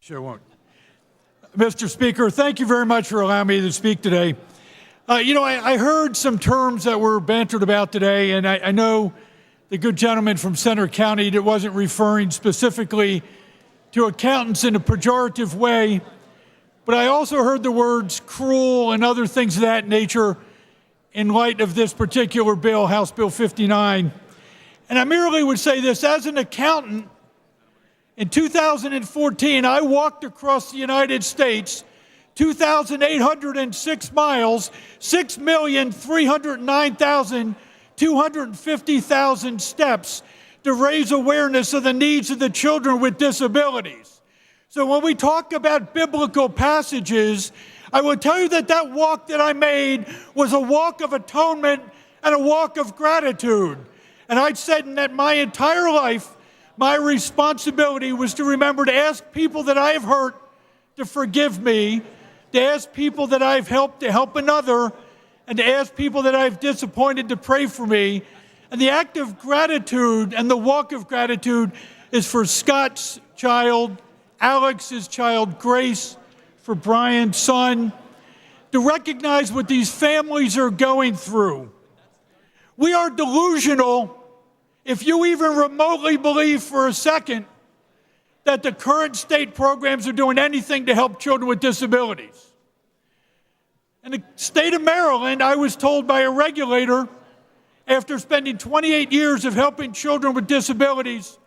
Sure won't. Mr. Speaker, thank you very much for allowing me to speak today. I heard some terms that were bantered about today, and I know the good gentleman from Center County that wasn't referring specifically to accountants in a pejorative way, but I also heard the words cruel and other things of that nature in light of this particular bill, House Bill 59. And I merely would say this, as an accountant, in 2014, I walked across the United States 2,806 miles, 6,309,250 steps to raise awareness of the needs of the children with disabilities. So when we talk about biblical passages, I will tell you that that walk that I made was a walk of atonement and a walk of gratitude. And I'd said that my entire life, my responsibility was to remember to ask people that I have hurt to forgive me, to ask people that I've helped to help another, and to ask people that I've disappointed to pray for me. And the act of gratitude and the walk of gratitude is for Scott's child, Alex's child, Grace, for Brian's son, to recognize what these families are going through. We are delusional if you even remotely believe for a second that the current state programs are doing anything to help children with disabilities. In the state of Maryland, I was told by a regulator, after spending 28 years of helping children with disabilities,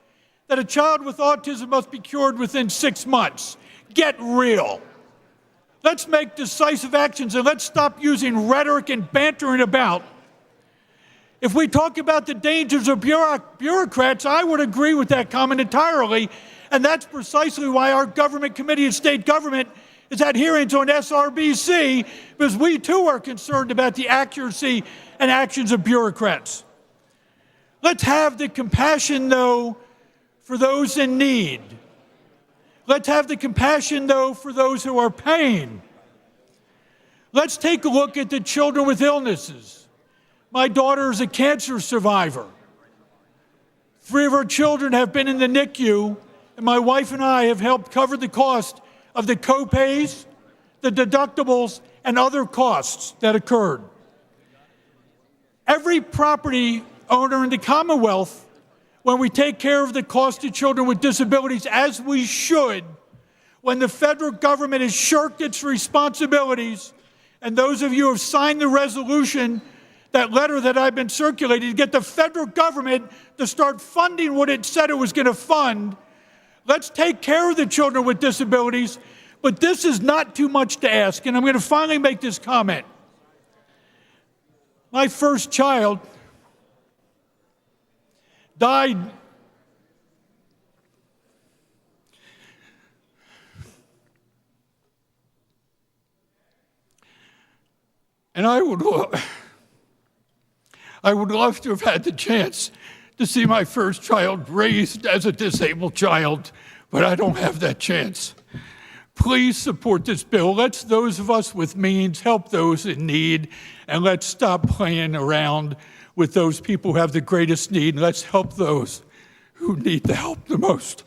that a child with autism must be cured within 6 months. Get real. Let's make decisive actions and let's stop using rhetoric and bantering about. If we talk about the dangers of bureaucrats, I would agree with that comment entirely, and that's precisely why our government committee of state government is at hearings on SRBC, because we too are concerned about the accuracy and actions of bureaucrats. Let's have the compassion, though, for those in need. Let's have the compassion, though, for those who are paying. Let's take a look at the children with illnesses. My daughter is a cancer survivor. 3 of her children have been in the NICU, and my wife and I have helped cover the cost of the co-pays, the deductibles, and other costs that occurred. Every property owner in the Commonwealth, when we take care of the cost of children with disabilities, as we should, when the federal government has shirked its responsibilities, and those of you who have signed the resolution, that letter that I've been circulating, to get the federal government to start funding what it said it was going to fund. Let's take care of the children with disabilities, but this is not too much to ask, and I'm going to finally make this comment. My first child died and I would love to have had the chance to see my first child raised as a disabled child, but I don't have that chance. Please support this bill. Let's, those of us with means, help those in need, and let's stop playing around with those people who have the greatest need, and let's help those who need the help the most.